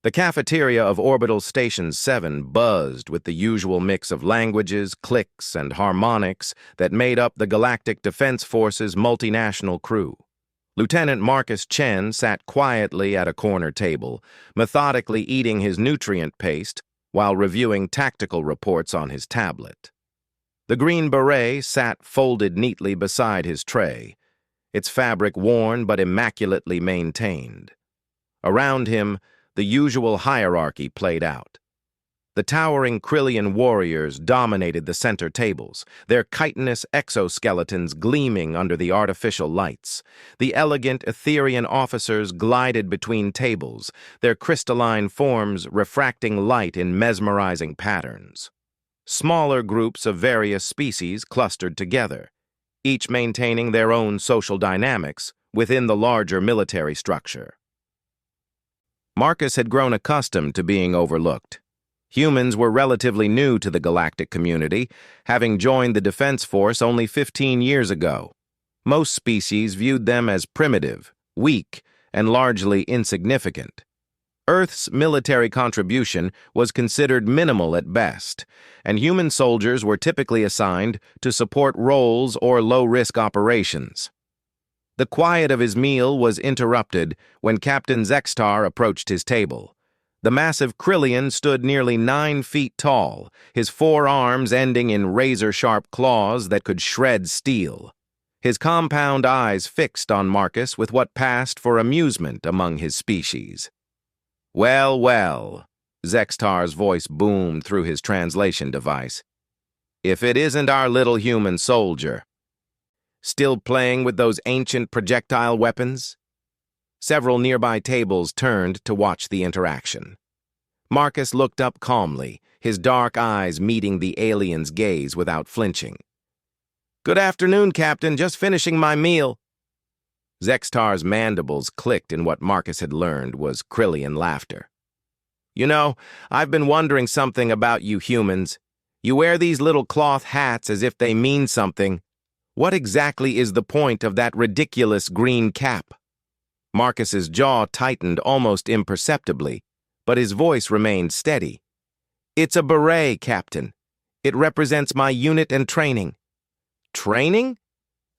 The cafeteria of Orbital Station 7 buzzed with the usual mix of languages, clicks, and harmonics that made up the Galactic Defense Force's multinational crew. Lieutenant Marcus Chen sat quietly at a corner table, methodically eating his nutrient paste while reviewing tactical reports on his tablet. The Green Beret sat folded neatly beside his tray, its fabric worn but immaculately maintained. Around him, the usual hierarchy played out. The towering Krillian warriors dominated the center tables, their chitinous exoskeletons gleaming under the artificial lights. The elegant Etherian officers glided between tables, their crystalline forms refracting light in mesmerizing patterns. Smaller groups of various species clustered together, each maintaining their own social dynamics within the larger military structure. Marcus had grown accustomed to being overlooked. Humans were relatively new to the galactic community, having joined the Defense Force only 15 years ago. Most species viewed them as primitive, weak, and largely insignificant. Earth's military contribution was considered minimal at best, and human soldiers were typically assigned to support roles or low-risk operations. The quiet of his meal was interrupted when Captain Zextar approached his table. The massive Krillian stood nearly 9 feet tall, his 4 arms ending in razor-sharp claws that could shred steel. His compound eyes fixed on Marcus with what passed for amusement among his species. "Well, well," Zextar's voice boomed through his translation device. "If it isn't our little human soldier. Still playing with those ancient projectile weapons?" Several nearby tables turned to watch the interaction. Marcus looked up calmly, his dark eyes meeting the alien's gaze without flinching. "Good afternoon, Captain. Just finishing my meal." Zextar's mandibles clicked in what Marcus had learned was Krillian laughter. "You know, I've been wondering something about you humans. You wear these little cloth hats as if they mean something. What exactly is the point of that ridiculous green cap?" Marcus's jaw tightened almost imperceptibly, but his voice remained steady. "It's a beret, Captain. It represents my unit and training." "Training?"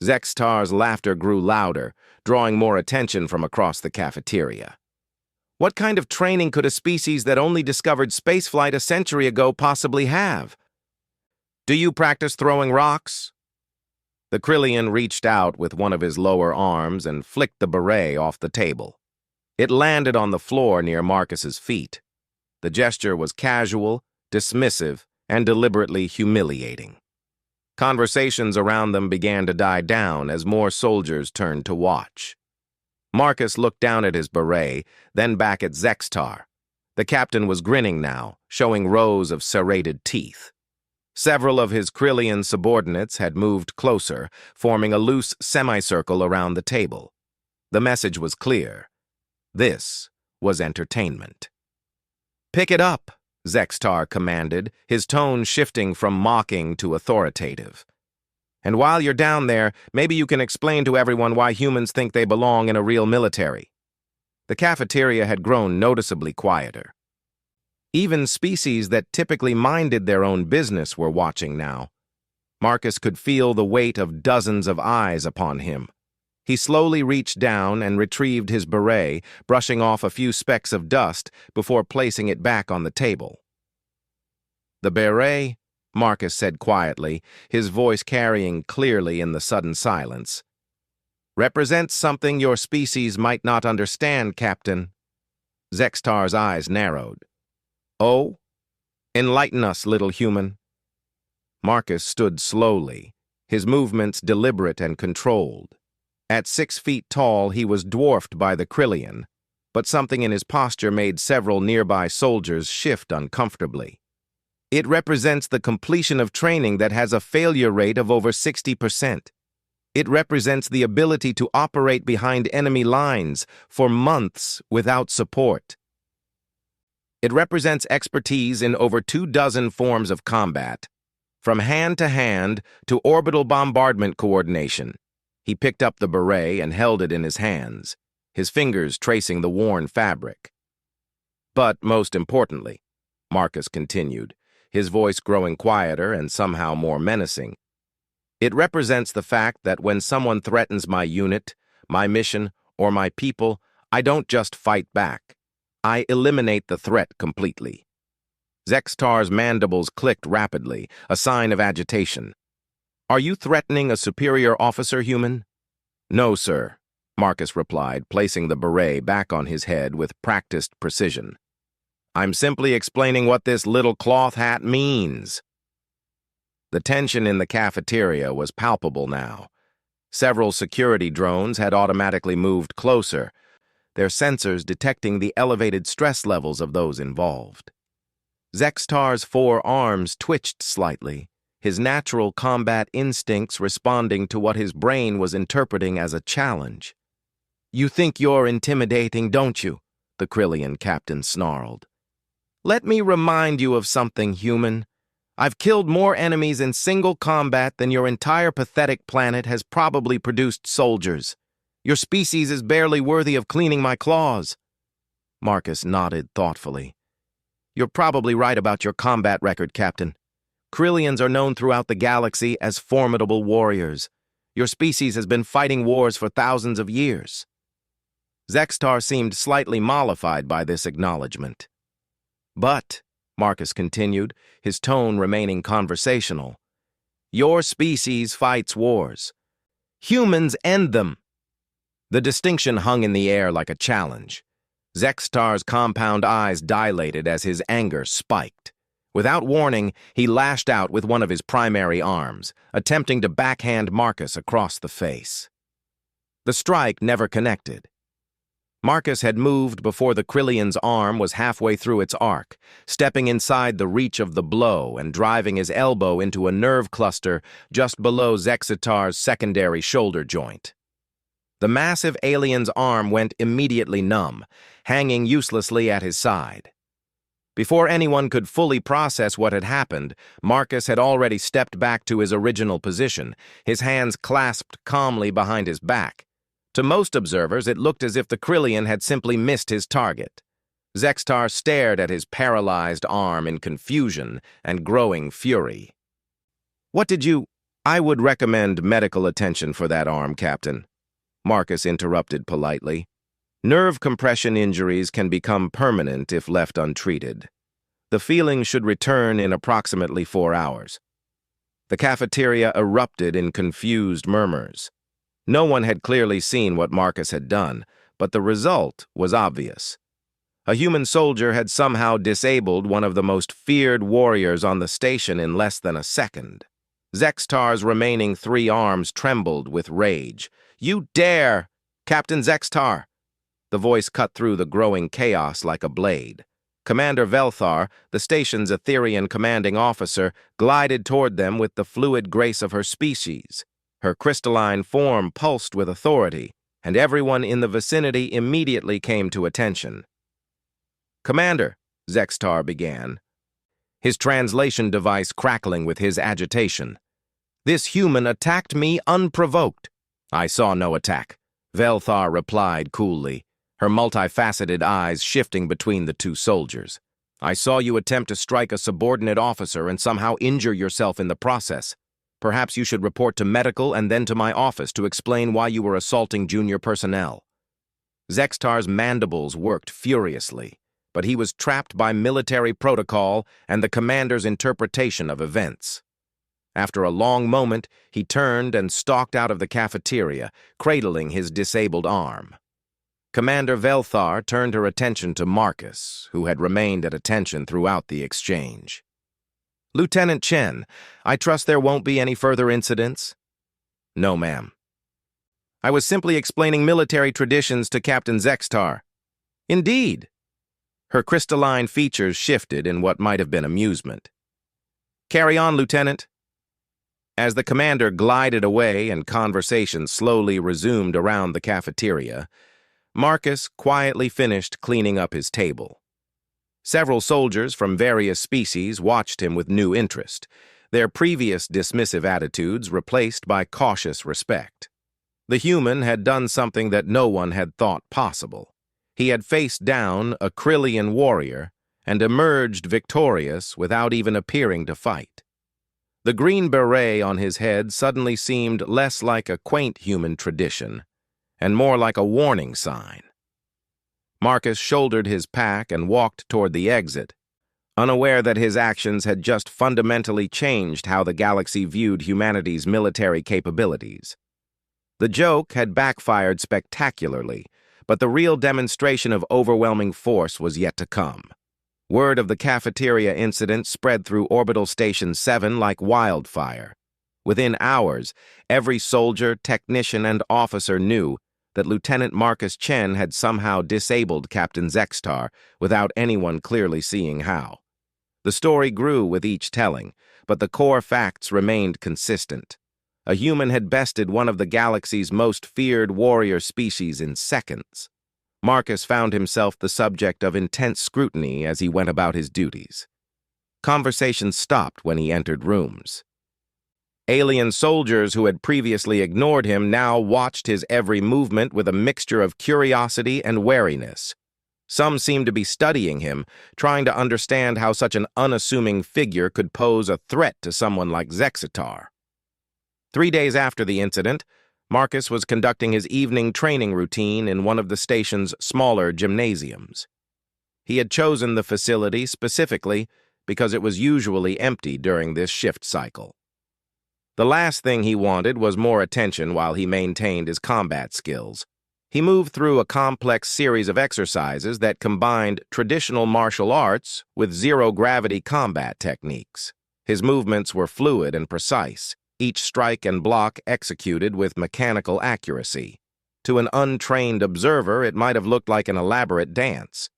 Zextar's laughter grew louder, drawing more attention from across the cafeteria. "What kind of training could a species that only discovered spaceflight a century ago possibly have? Do you practice throwing rocks?" The Krillian reached out with one of his lower arms and flicked the beret off the table. It landed on the floor near Marcus's feet. The gesture was casual, dismissive, and deliberately humiliating. Conversations around them began to die down as more soldiers turned to watch. Marcus looked down at his beret, then back at Zextar. The captain was grinning now, showing rows of serrated teeth. Several of his Krillian subordinates had moved closer, forming a loose semicircle around the table. The message was clear. This was entertainment. "Pick it up," Zextar commanded, his tone shifting from mocking to authoritative. "And while you're down there, maybe you can explain to everyone why humans think they belong in a real military." The cafeteria had grown noticeably quieter. Even species that typically minded their own business were watching now. Marcus could feel the weight of dozens of eyes upon him. He slowly reached down and retrieved his beret, brushing off a few specks of dust before placing it back on the table. "The beret," Marcus said quietly, his voice carrying clearly in the sudden silence, "represents something your species might not understand, Captain." Zextar's eyes narrowed. "Oh? Enlighten us, little human." Marcus stood slowly, his movements deliberate and controlled. At 6 feet tall, he was dwarfed by the Krillian, but something in his posture made several nearby soldiers shift uncomfortably. "It represents the completion of training that has a failure rate of over 60%. It represents the ability to operate behind enemy lines for months without support. It represents expertise in over 24 forms of combat, from hand-to-hand to orbital bombardment coordination." He picked up the beret and held it in his hands, his fingers tracing the worn fabric. But most importantly, Marcus continued, his voice growing quieter and somehow more menacing, it represents the fact that when someone threatens my unit, my mission, or my people, I don't just fight back. I eliminate the threat completely. Zextar's mandibles clicked rapidly, a sign of agitation. Are you threatening a superior officer, human? No, sir, Marcus replied, placing the beret back on his head with practiced precision. I'm simply explaining what this little cloth hat means. The tension in the cafeteria was palpable now. Several security drones had automatically moved closer, their sensors detecting the elevated stress levels of those involved. Zextar's 4 arms twitched slightly, his natural combat instincts responding to what his brain was interpreting as a challenge. You think you're intimidating, don't you? The Krillian captain snarled. Let me remind you of something, human. I've killed more enemies in single combat than your entire pathetic planet has probably produced soldiers. Your species is barely worthy of cleaning my claws. Marcus nodded thoughtfully. You're probably right about your combat record, Captain. Krillians are known throughout the galaxy as formidable warriors. Your species has been fighting wars for thousands of years. Zextar seemed slightly mollified by this acknowledgement. But, Marcus continued, his tone remaining conversational, your species fights wars. Humans end them. The distinction hung in the air like a challenge. Zextar's compound eyes dilated as his anger spiked. Without warning, he lashed out with one of his primary arms, attempting to backhand Marcus across the face. The strike never connected. Marcus had moved before the Krillian's arm was halfway through its arc, stepping inside the reach of the blow and driving his elbow into a nerve cluster just below Zextar's secondary shoulder joint. The massive alien's arm went immediately numb, hanging uselessly at his side. Before anyone could fully process what had happened, Marcus had already stepped back to his original position, his hands clasped calmly behind his back. To most observers, it looked as if the Krillian had simply missed his target. Zextar stared at his paralyzed arm in confusion and growing fury. What did you— I would recommend medical attention for that arm, Captain, Marcus interrupted politely. Nerve compression injuries can become permanent if left untreated. The feeling should return in approximately 4 hours. The cafeteria erupted in confused murmurs. No one had clearly seen what Marcus had done, but the result was obvious. A human soldier had somehow disabled one of the most feared warriors on the station in less than a second. Zextar's remaining 3 arms trembled with rage. You dare! Captain Zextar! The voice cut through the growing chaos like a blade. Commander Velthar, the station's Etherian commanding officer, glided toward them with the fluid grace of her species. Her crystalline form pulsed with authority, and everyone in the vicinity immediately came to attention. Commander, Zextar began, his translation device crackling with his agitation. This human attacked me unprovoked. I saw no attack, Velthar replied coolly, her multifaceted eyes shifting between the 2 soldiers. I saw you attempt to strike a subordinate officer and somehow injure yourself in the process. Perhaps you should report to medical and then to my office to explain why you were assaulting junior personnel. Zextar's mandibles worked furiously, but he was trapped by military protocol and the commander's interpretation of events. After a long moment, he turned and stalked out of the cafeteria, cradling his disabled arm. Commander Velthar turned her attention to Marcus, who had remained at attention throughout the exchange. Lieutenant Chen, I trust there won't be any further incidents? No, ma'am. I was simply explaining military traditions to Captain Zextar. Indeed. Her crystalline features shifted in what might have been amusement. Carry on, Lieutenant. As the commander glided away and conversation slowly resumed around the cafeteria, Marcus quietly finished cleaning up his table. Several soldiers from various species watched him with new interest, their previous dismissive attitudes replaced by cautious respect. The human had done something that no one had thought possible. He had faced down a Krillian warrior and emerged victorious without even appearing to fight. The green beret on his head suddenly seemed less like a quaint human tradition and more like a warning sign. Marcus shouldered his pack and walked toward the exit, unaware that his actions had just fundamentally changed how the galaxy viewed humanity's military capabilities. The joke had backfired spectacularly, but the real demonstration of overwhelming force was yet to come. Word of the cafeteria incident spread through Orbital Station 7 like wildfire. Within hours, every soldier, technician, and officer knew that Lieutenant Marcus Chen had somehow disabled Captain Zextar without anyone clearly seeing how. The story grew with each telling, but the core facts remained consistent. A human had bested one of the galaxy's most feared warrior species in seconds. Marcus found himself the subject of intense scrutiny as he went about his duties. Conversations stopped when he entered rooms. Alien soldiers who had previously ignored him now watched his every movement with a mixture of curiosity and wariness. Some seemed to be studying him, trying to understand how such an unassuming figure could pose a threat to someone like Zexatar. 3 days after the incident, Marcus was conducting his evening training routine in one of the station's smaller gymnasiums. He had chosen the facility specifically because it was usually empty during this shift cycle. The last thing he wanted was more attention while he maintained his combat skills. He moved through a complex series of exercises that combined traditional martial arts with zero-gravity combat techniques. His movements were fluid and precise, each strike and block executed with mechanical accuracy. To an untrained observer, it might have looked like an elaborate dance.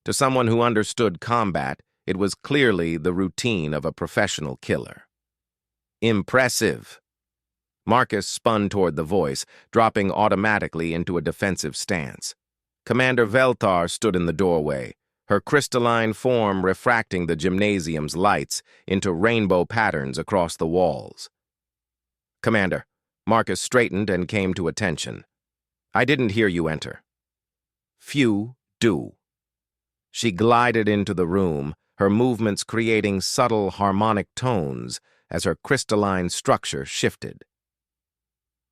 To someone who understood combat, it was clearly the routine of a professional killer. Impressive. Marcus spun toward the voice, dropping automatically into a defensive stance. Commander Veltar stood in the doorway, her crystalline form refracting the gymnasium's lights into rainbow patterns across the walls. Commander, Marcus straightened and came to attention. I didn't hear you enter. Few do. She glided into the room, her movements creating subtle harmonic tones as her crystalline structure shifted.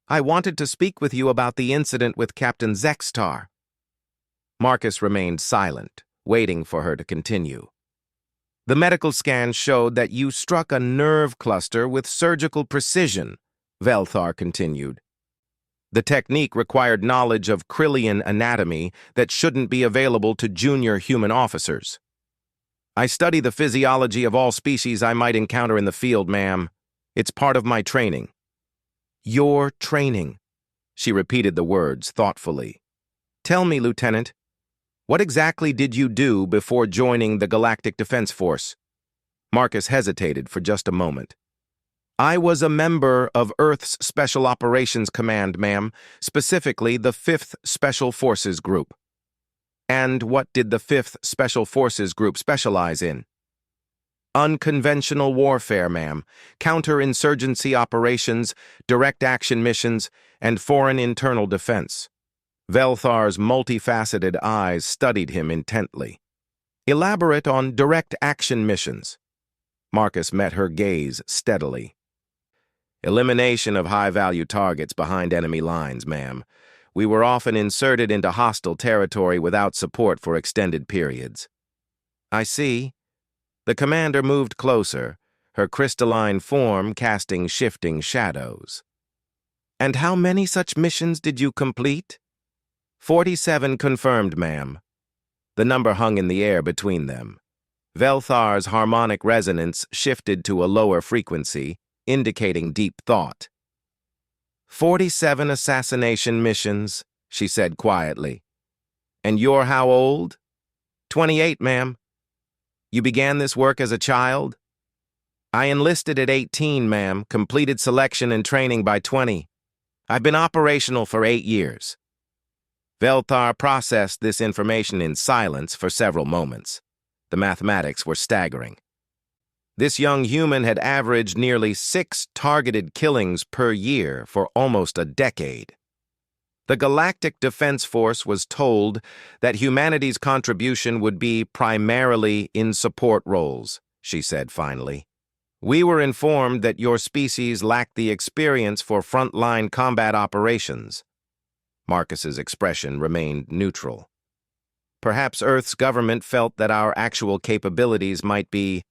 I wanted to speak with you about the incident with Captain Zextar. Marcus remained silent, waiting for her to continue. The medical scan showed that you struck a nerve cluster with surgical precision, Velthar continued. The technique required knowledge of Krillian anatomy that shouldn't be available to junior human officers. I study the physiology of all species I might encounter in the field, ma'am. It's part of my training. Your training, she repeated the words thoughtfully. Tell me, Lieutenant, what exactly did you do before joining the Galactic Defense Force? Marcus hesitated for just a moment. I was a member of Earth's Special Operations Command, ma'am, specifically the 5th Special Forces Group. And what did the 5th Special Forces Group specialize in? Unconventional warfare, ma'am, counterinsurgency operations, direct action missions, and foreign internal defense. Velthar's multifaceted eyes studied him intently. Elaborate on direct action missions. Marcus met her gaze steadily. Elimination of high-value targets behind enemy lines, ma'am. We were often inserted into hostile territory without support for extended periods. I see. The commander moved closer, her crystalline form casting shifting shadows. And how many such missions did you complete? 47 confirmed, ma'am. The number hung in the air between them. Velthar's harmonic resonance shifted to a lower frequency, indicating deep thought. 47 assassination missions, she said quietly. And you're how old? 28, ma'am. You began this work as a child? I enlisted at 18, ma'am, completed selection and training by 20. I've been operational for 8 years. Velthar processed this information in silence for several moments. The mathematics were staggering. This young human had averaged nearly 6 targeted killings per year for almost a decade. The Galactic Defense Force was told that humanity's contribution would be primarily in support roles, she said finally. We were informed that your species lacked the experience for frontline combat operations. Marcus's expression remained neutral. Perhaps Earth's government felt that our actual capabilities might be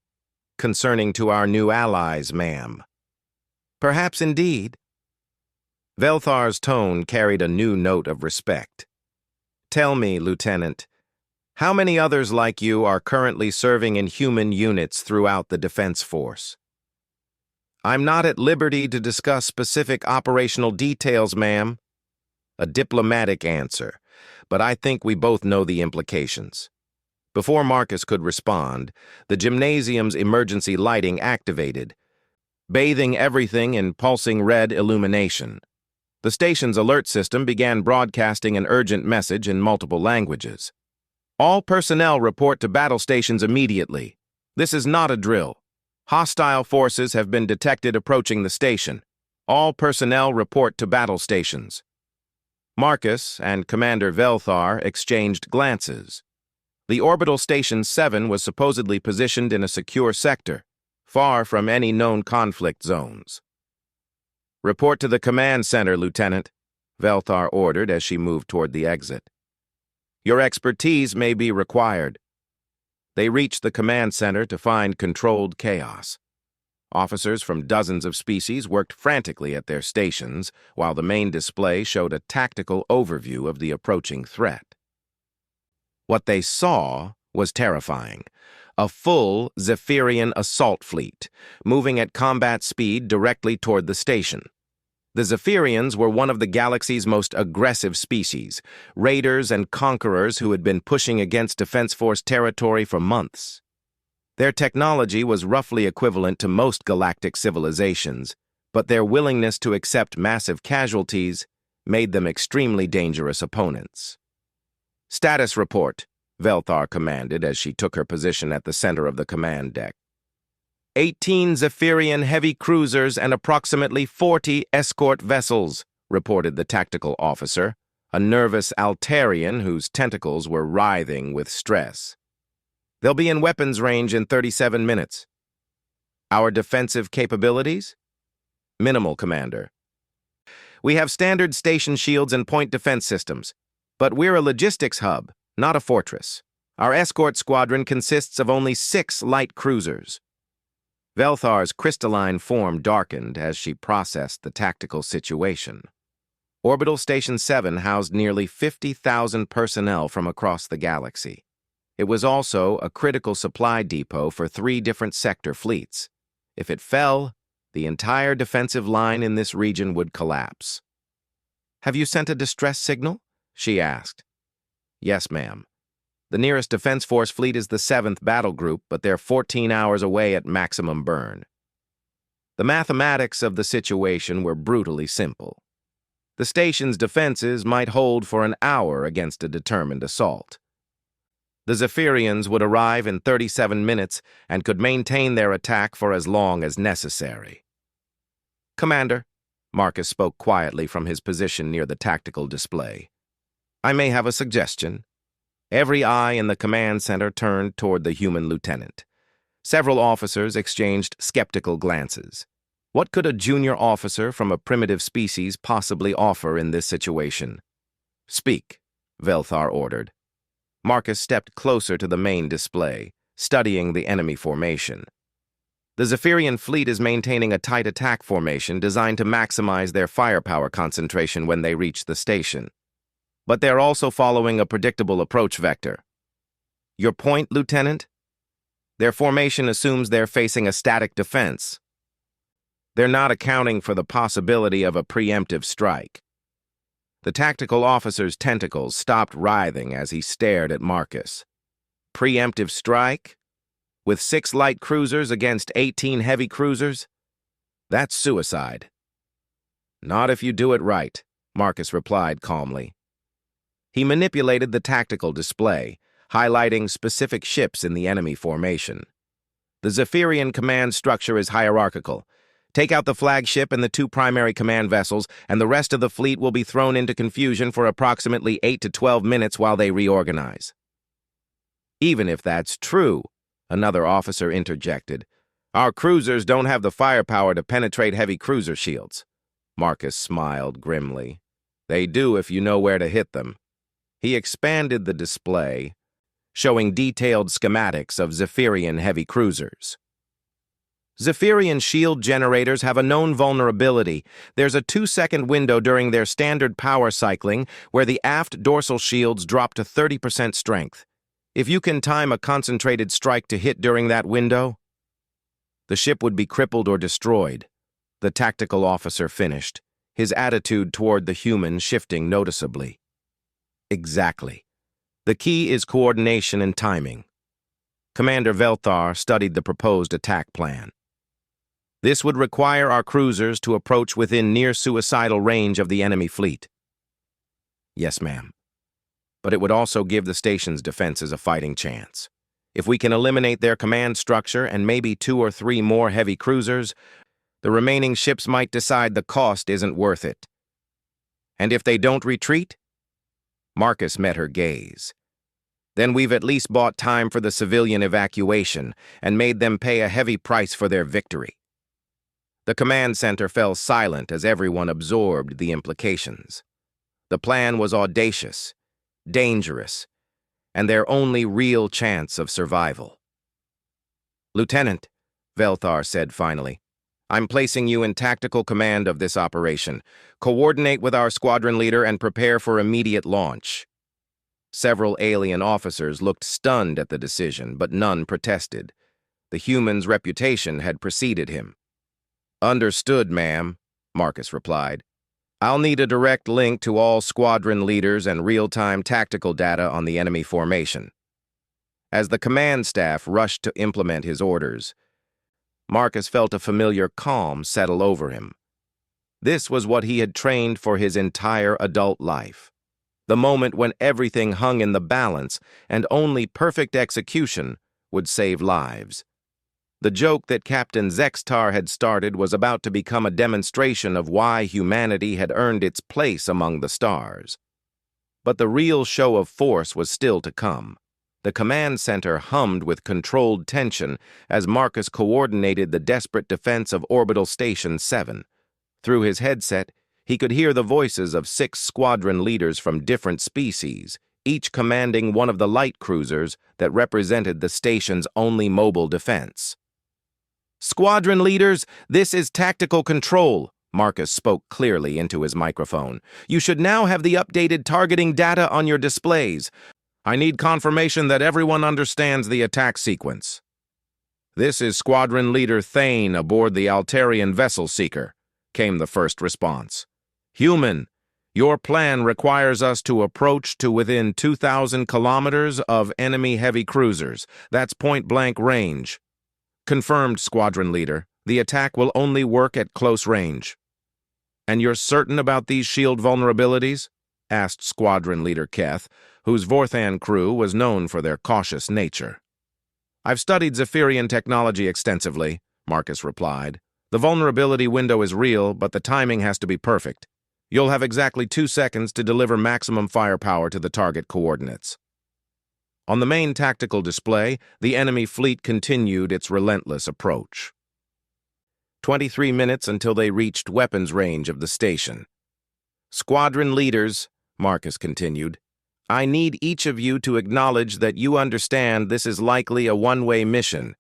concerning to our new allies, ma'am. Perhaps indeed. Velthar's tone carried a new note of respect. Tell me, Lieutenant, how many others like you are currently serving in human units throughout the Defense Force? I'm not at liberty to discuss specific operational details, ma'am. A diplomatic answer, but I think we both know the implications. Before Marcus could respond, the gymnasium's emergency lighting activated, bathing everything in pulsing red illumination. The station's alert system began broadcasting an urgent message in multiple languages. All personnel report to battle stations immediately. This is not a drill. Hostile forces have been detected approaching the station. All personnel report to battle stations. Marcus and Commander Velthar exchanged glances. The orbital station 7 was supposedly positioned in a secure sector, far from any known conflict zones. Report to the command center, Lieutenant, Velthar ordered as she moved toward the exit. Your expertise may be required. They reached the command center to find controlled chaos. Officers from dozens of species worked frantically at their stations, while the main display showed a tactical overview of the approaching threat. What they saw was terrifying. A full Zephyrian assault fleet, moving at combat speed directly toward the station. The Zephyrians were one of the galaxy's most aggressive species, raiders and conquerors who had been pushing against Defense Force territory for months. Their technology was roughly equivalent to most galactic civilizations, but their willingness to accept massive casualties made them extremely dangerous opponents. Status report, Velthar commanded as she took her position at the center of the command deck. 18 Zephyrian heavy cruisers and approximately 40 escort vessels, reported the tactical officer, a nervous Altarian whose tentacles were writhing with stress. They'll be in weapons range in 37 minutes. Our defensive capabilities? Minimal, Commander. We have standard station shields and point defense systems, but we're a logistics hub, not a fortress. Our escort squadron consists of only 6 light cruisers. Velthar's crystalline form darkened as she processed the tactical situation. Orbital Station 7 housed nearly 50,000 personnel from across the galaxy. It was also a critical supply depot for 3 different sector fleets. If it fell, the entire defensive line in this region would collapse. Have you sent a distress signal? She asked. Yes, ma'am. The nearest Defense Force fleet is the 7th Battle Group, but they're 14 hours away at maximum burn. The mathematics of the situation were brutally simple. The station's defenses might hold for an hour against a determined assault. The Zephyrians would arrive in 37 minutes and could maintain their attack for as long as necessary. Commander, Marcus spoke quietly from his position near the tactical display. I may have a suggestion. Every eye in the command center turned toward the human lieutenant. Several officers exchanged skeptical glances. What could a junior officer from a primitive species possibly offer in this situation? Speak, Velthar ordered. Marcus stepped closer to the main display, studying the enemy formation. The Zephyrian fleet is maintaining a tight attack formation designed to maximize their firepower concentration when they reach the station. But they're also following a predictable approach vector. Your point, Lieutenant? Their formation assumes they're facing a static defense. They're not accounting for the possibility of a preemptive strike. The tactical officer's tentacles stopped writhing as he stared at Marcus. Preemptive strike? With 6 light cruisers against 18 heavy cruisers? That's suicide. Not if you do it right, Marcus replied calmly. He manipulated the tactical display, highlighting specific ships in the enemy formation. The Zephyrian command structure is hierarchical. Take out the flagship and the two primary command vessels, and the rest of the fleet will be thrown into confusion for approximately 8 to 12 minutes while they reorganize. Even if that's true, another officer interjected, our cruisers don't have the firepower to penetrate heavy cruiser shields. Marcus smiled grimly. They do if you know where to hit them. He expanded the display, showing detailed schematics of Zephyrian heavy cruisers. Zephyrian shield generators have a known vulnerability. There's a 2-second window during their standard power cycling where the aft dorsal shields drop to 30% strength. If you can time a concentrated strike to hit during that window, the ship would be crippled or destroyed. The tactical officer finished, his attitude toward the human shifting noticeably. Exactly. The key is coordination and timing. Commander Velthar studied the proposed attack plan. This would require our cruisers to approach within near-suicidal range of the enemy fleet. Yes, ma'am. But it would also give the station's defenses a fighting chance. If we can eliminate their command structure and maybe 2 or 3 more heavy cruisers, the remaining ships might decide the cost isn't worth it. And if they don't retreat? Marcus met her gaze. Then we've at least bought time for the civilian evacuation and made them pay a heavy price for their victory. The command center fell silent as everyone absorbed the implications. The plan was audacious, dangerous, and their only real chance of survival. Lieutenant, Velthar said finally, I'm placing you in tactical command of this operation. Coordinate with our squadron leader and prepare for immediate launch. Several alien officers looked stunned at the decision, but none protested. The human's reputation had preceded him. Understood, ma'am, Marcus replied. I'll need a direct link to all squadron leaders and real-time tactical data on the enemy formation. As the command staff rushed to implement his orders, Marcus felt a familiar calm settle over him. This was what he had trained for his entire adult life. The moment when everything hung in the balance and only perfect execution would save lives. The joke that Captain Zextar had started was about to become a demonstration of why humanity had earned its place among the stars. But the real show of force was still to come. The command center hummed with controlled tension as Marcus coordinated the desperate defense of Orbital Station 7. Through his headset, he could hear the voices of 6 squadron leaders from different species, each commanding one of the light cruisers that represented the station's only mobile defense. Squadron leaders, this is tactical control, Marcus spoke clearly into his microphone. You should now have the updated targeting data on your displays. I need confirmation that everyone understands the attack sequence. This is Squadron Leader Thane aboard the Altarian Vessel Seeker, came the first response. Human, your plan requires us to approach to within 2,000 kilometers of enemy heavy cruisers. That's point-blank range. Confirmed, Squadron Leader. The attack will only work at close range. And you're certain about these shield vulnerabilities? Asked Squadron Leader Keth, whose Vorthan crew was known for their cautious nature. I've studied Zephyrian technology extensively, Marcus replied. The vulnerability window is real, but the timing has to be perfect. You'll have exactly 2 seconds to deliver maximum firepower to the target coordinates. On the main tactical display, the enemy fleet continued its relentless approach. 23 minutes until they reached weapons range of the station. Squadron leaders, Marcus continued, I need each of you to acknowledge that you understand this is likely a one-way mission.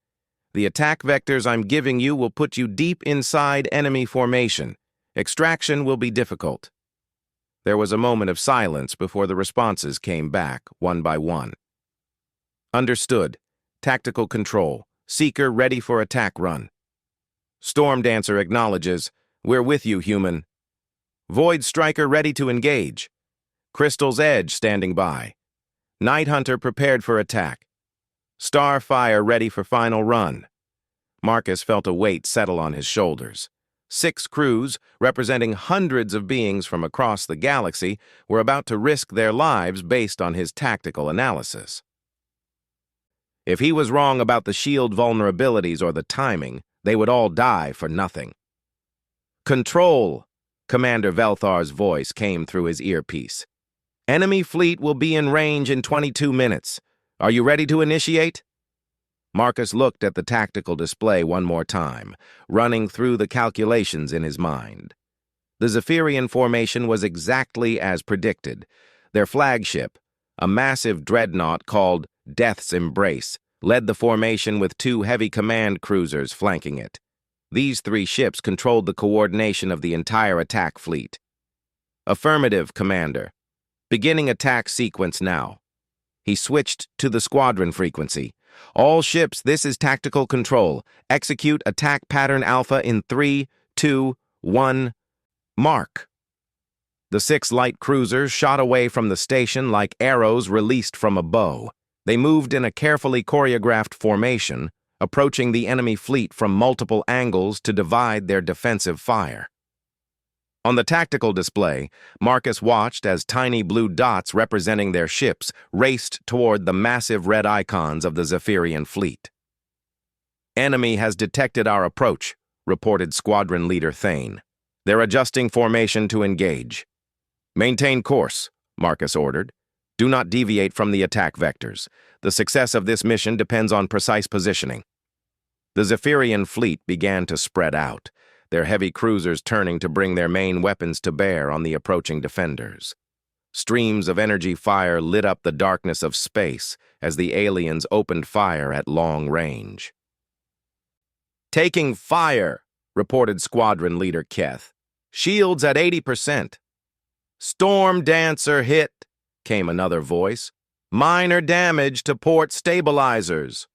The attack vectors I'm giving you will put you deep inside enemy formation. Extraction will be difficult. There was a moment of silence before the responses came back, one by one. Understood. Tactical control. Seeker ready for attack run. Storm Dancer acknowledges. We're with you, human. Void Striker ready to engage. Crystal's Edge standing by. Night Hunter prepared for attack. Starfire ready for final run. Marcus felt a weight settle on his shoulders. 6 crews, representing hundreds of beings from across the galaxy, were about to risk their lives based on his tactical analysis. If he was wrong about the shield vulnerabilities or the timing, they would all die for nothing. Control! Commander Velthar's voice came through his earpiece. Enemy fleet will be in range in 22 minutes. Are you ready to initiate? Marcus looked at the tactical display one more time, running through the calculations in his mind. The Zephyrian formation was exactly as predicted. Their flagship, a massive dreadnought called Death's Embrace, led the formation with 2 heavy command cruisers flanking it. These 3 ships controlled the coordination of the entire attack fleet. Affirmative, Commander. Beginning attack sequence now. He switched to the squadron frequency. All ships, this is tactical control. Execute attack pattern alpha in 3, 2, 1, mark. The 6 light cruisers shot away from the station like arrows released from a bow. They moved in a carefully choreographed formation, approaching the enemy fleet from multiple angles to divide their defensive fire. On the tactical display, Marcus watched as tiny blue dots representing their ships raced toward the massive red icons of the Zephyrian fleet. Enemy has detected our approach, reported Squadron Leader Thane. They're adjusting formation to engage. Maintain course, Marcus ordered. Do not deviate from the attack vectors. The success of this mission depends on precise positioning. The Zephyrian fleet began to spread out, their heavy cruisers turning to bring their main weapons to bear on the approaching defenders. Streams of energy fire lit up the darkness of space as the aliens opened fire at long range. Taking fire, reported Squadron Leader Keth. Shields at 80%. Storm Dancer hit, came another voice. Minor damage to port stabilizers.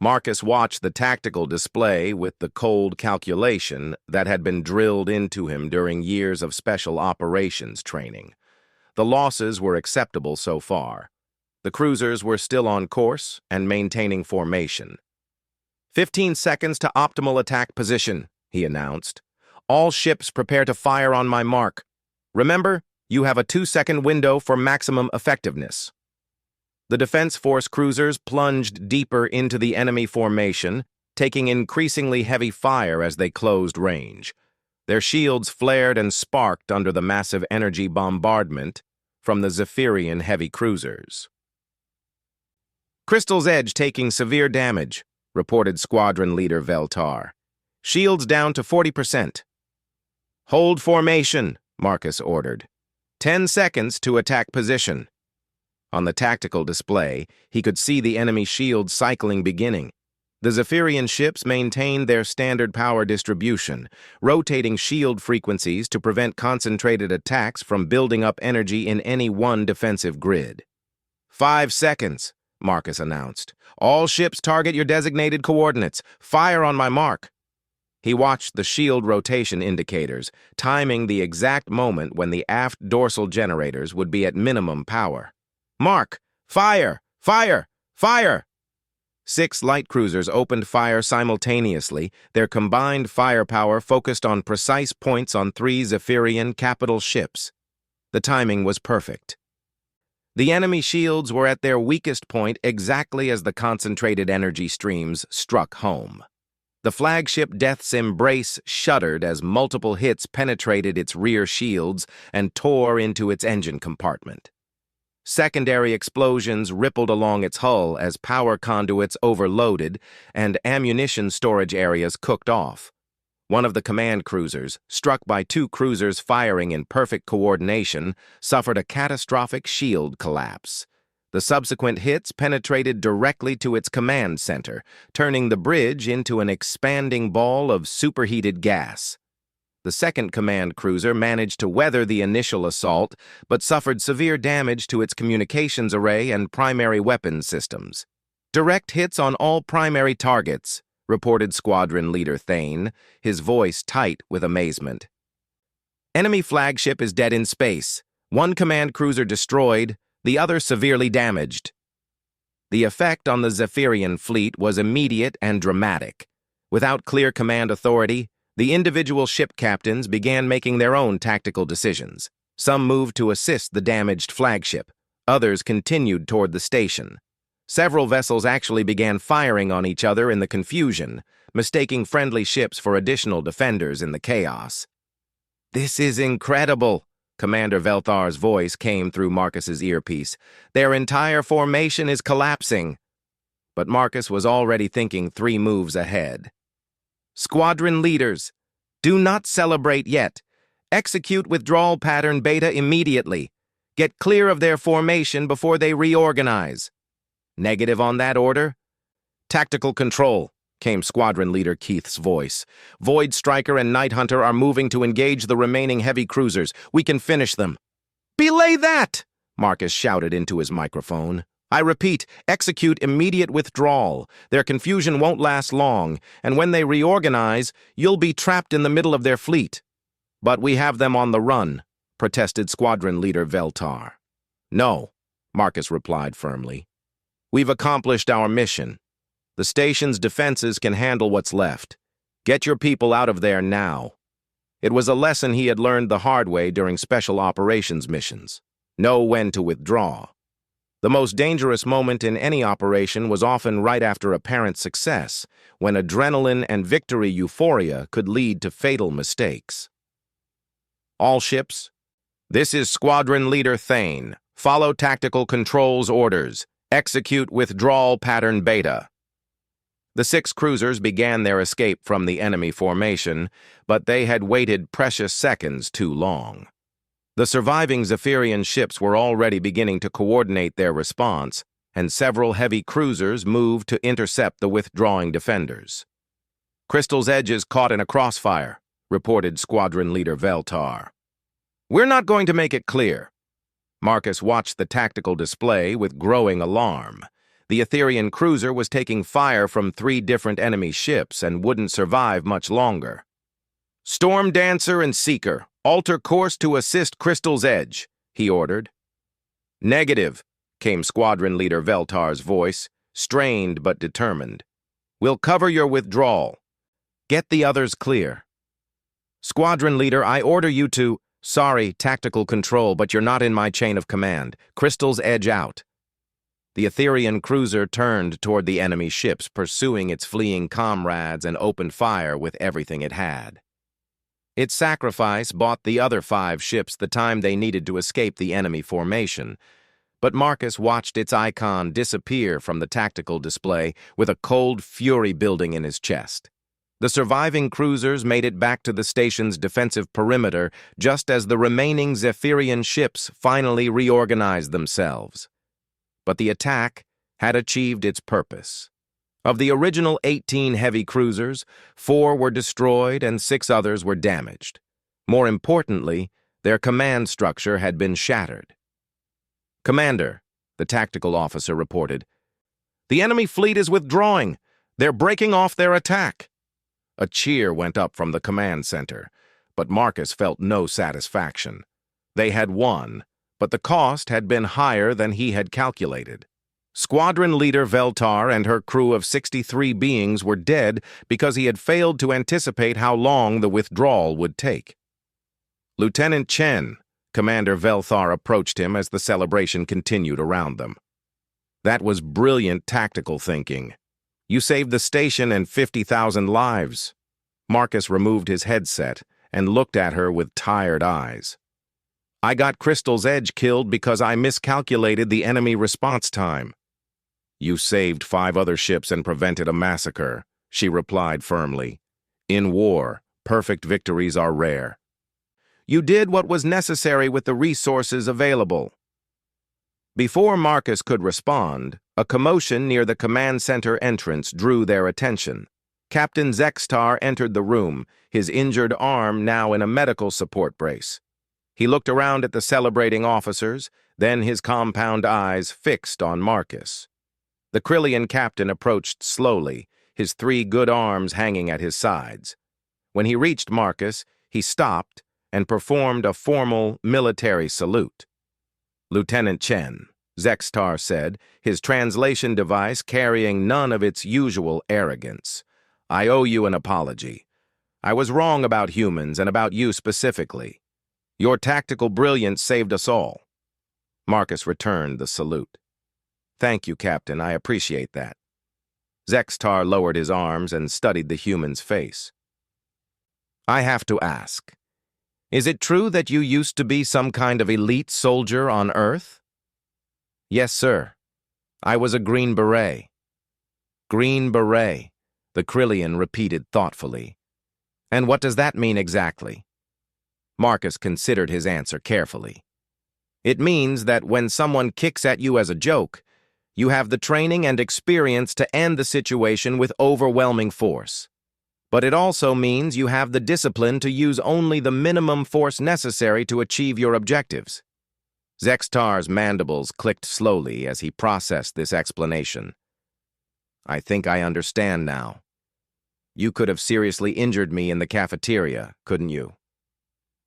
Marcus watched the tactical display with the cold calculation that had been drilled into him during years of special operations training. The losses were acceptable so far. The cruisers were still on course and maintaining formation. 15 seconds to optimal attack position, he announced. All ships prepare to fire on my mark. Remember, you have a 2-second window for maximum effectiveness. The Defense Force cruisers plunged deeper into the enemy formation, taking increasingly heavy fire as they closed range. Their shields flared and sparked under the massive energy bombardment from the Zephyrian heavy cruisers. Crystal's Edge taking severe damage, reported Squadron Leader Veltar. Shields down to 40%. Hold formation, Marcus ordered. 10 seconds to attack position. On the tactical display, he could see the enemy shield cycling beginning. The Zephyrian ships maintained their standard power distribution, rotating shield frequencies to prevent concentrated attacks from building up energy in any one defensive grid. 5 seconds, Marcus announced. All ships target your designated coordinates. Fire on my mark. He watched the shield rotation indicators, timing the exact moment when the aft dorsal generators would be at minimum power. Mark! Fire! Fire! Fire! 6 light cruisers opened fire simultaneously, their combined firepower focused on precise points on 3 Zephyrian capital ships. The timing was perfect. The enemy shields were at their weakest point exactly as the concentrated energy streams struck home. The flagship Death's Embrace shuddered as multiple hits penetrated its rear shields and tore into its engine compartment. Secondary explosions rippled along its hull as power conduits overloaded and ammunition storage areas cooked off. One of the command cruisers, struck by 2 cruisers firing in perfect coordination, suffered a catastrophic shield collapse. The subsequent hits penetrated directly to its command center, turning the bridge into an expanding ball of superheated gas. The second command cruiser managed to weather the initial assault, but suffered severe damage to its communications array and primary weapons systems. Direct hits on all primary targets, reported Squadron Leader Thane, his voice tight with amazement. Enemy flagship is dead in space. 1 command cruiser destroyed, the other severely damaged. The effect on the Zephyrian fleet was immediate and dramatic. Without clear command authority, the individual ship captains began making their own tactical decisions. Some moved to assist the damaged flagship. Others continued toward the station. Several vessels actually began firing on each other in the confusion, mistaking friendly ships for additional defenders in the chaos. "This is incredible," Commander Velthar's voice came through Marcus's earpiece. "Their entire formation is collapsing." But Marcus was already thinking 3 moves ahead. "Squadron leaders, do not celebrate yet. Execute withdrawal pattern Beta immediately. Get clear of their formation before they reorganize." "Negative on that order?" "Tactical control," came Squadron Leader Keith's voice. "Void Striker and Night Hunter are moving to engage the remaining heavy cruisers. We can finish them." "Belay that!" Marcus shouted into his microphone. "I repeat, execute immediate withdrawal. Their confusion won't last long, and when they reorganize, you'll be trapped in the middle of their fleet." "But we have them on the run," protested Squadron Leader Veltar. "No," Marcus replied firmly. "We've accomplished our mission. The station's defenses can handle what's left. Get your people out of there now." It was a lesson he had learned the hard way during special operations missions. Know when to withdraw. The most dangerous moment in any operation was often right after apparent success, when adrenaline and victory euphoria could lead to fatal mistakes. "All ships, this is Squadron Leader Thane. Follow tactical controls orders. Execute withdrawal pattern Beta." The 6 cruisers began their escape from the enemy formation, but they had waited precious seconds too long. The surviving Zephyrian ships were already beginning to coordinate their response, and several heavy cruisers moved to intercept the withdrawing defenders. "Crystal's Edge is caught in a crossfire," reported Squadron Leader Veltar. "We're not going to make it clear." Marcus watched the tactical display with growing alarm. The Etherian cruiser was taking fire from 3 different enemy ships and wouldn't survive much longer. "Storm Dancer and Seeker, alter course to assist Crystal's Edge," he ordered. "Negative," came Squadron Leader Veltar's voice, strained but determined. "We'll cover your withdrawal. Get the others clear." "Squadron Leader, I order you to—" "Sorry, tactical control, but you're not in my chain of command. Crystal's Edge out." The Etherian cruiser turned toward the enemy ships, pursuing its fleeing comrades, and opened fire with everything it had. Its sacrifice bought the other 5 ships the time they needed to escape the enemy formation, but Marcus watched its icon disappear from the tactical display with a cold fury building in his chest. The surviving cruisers made it back to the station's defensive perimeter just as the remaining Zephyrian ships finally reorganized themselves. But the attack had achieved its purpose. Of the original 18 heavy cruisers, 4 were destroyed and 6 others were damaged. More importantly, their command structure had been shattered. "Commander," the tactical officer reported, "the enemy fleet is withdrawing. They're breaking off their attack." A cheer went up from the command center, but Marcus felt no satisfaction. They had won, but the cost had been higher than he had calculated. Squadron Leader Veltar and her crew of 63 beings were dead because he had failed to anticipate how long the withdrawal would take. "Lieutenant Chen," Commander Veltar approached him as the celebration continued around them. "That was brilliant tactical thinking. You saved the station and 50,000 lives." Marcus removed his headset and looked at her with tired eyes. "I got Crystal's Edge killed because I miscalculated the enemy response time." "You saved 5 other ships and prevented a massacre," she replied firmly. "In war, perfect victories are rare." "You did what was necessary with the resources available." Before Marcus could respond, a commotion near the command center entrance drew their attention. Captain Zextar entered the room, his injured arm now in a medical support brace. He looked around at the celebrating officers, then his compound eyes fixed on Marcus. The Krillian captain approached slowly, his 3 good arms hanging at his sides. When he reached Marcus, he stopped and performed a formal military salute. "Lieutenant Chen," Zextar said, his translation device carrying none of its usual arrogance. "I owe you an apology. I was wrong about humans and about you specifically. Your tactical brilliance saved us all." Marcus returned the salute. "Thank you, Captain. I appreciate that." Zextar lowered his arms and studied the human's face. I have to ask, is it true that you used to be some kind of elite soldier on Earth? Yes, sir. I was a Green Beret. Green Beret, the Krillian repeated thoughtfully. And what does that mean exactly? Marcus considered his answer carefully. It means that when someone kicks at you as a joke, you have the training and experience to end the situation with overwhelming force. But it also means you have the discipline to use only the minimum force necessary to achieve your objectives. Zextar's mandibles clicked slowly as he processed this explanation. I think I understand now. You could have seriously injured me in the cafeteria, couldn't you?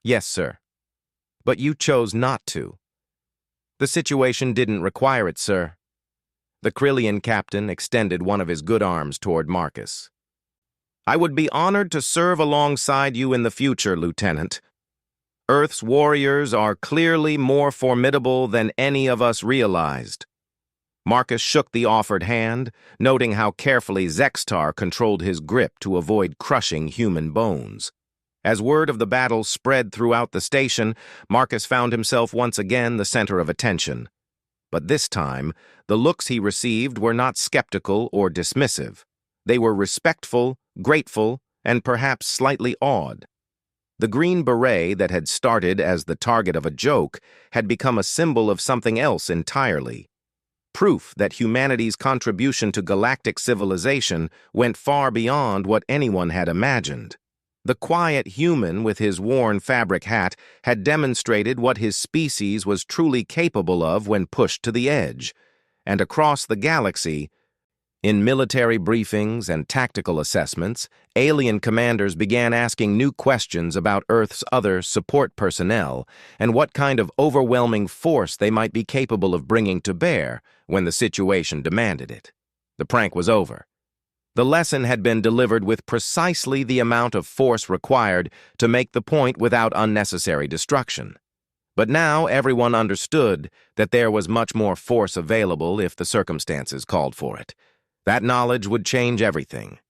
Yes, sir. But you chose not to. The situation didn't require it, sir. The Krillian captain extended one of his good arms toward Marcus. I would be honored to serve alongside you in the future, Lieutenant. Earth's warriors are clearly more formidable than any of us realized. Marcus shook the offered hand, noting how carefully Zextar controlled his grip to avoid crushing human bones. As word of the battle spread throughout the station, Marcus found himself once again the center of attention. But this time, the looks he received were not skeptical or dismissive. They were respectful, grateful, and perhaps slightly awed. The Green Beret that had started as the target of a joke had become a symbol of something else entirely. Proof that humanity's contribution to galactic civilization went far beyond what anyone had imagined. The quiet human with his worn fabric hat had demonstrated what his species was truly capable of when pushed to the edge. And across the galaxy, in military briefings and tactical assessments, alien commanders began asking new questions about Earth's other support personnel and what kind of overwhelming force they might be capable of bringing to bear when the situation demanded it. The prank was over. The lesson had been delivered with precisely the amount of force required to make the point without unnecessary destruction. But now everyone understood that there was much more force available if the circumstances called for it. That knowledge would change everything.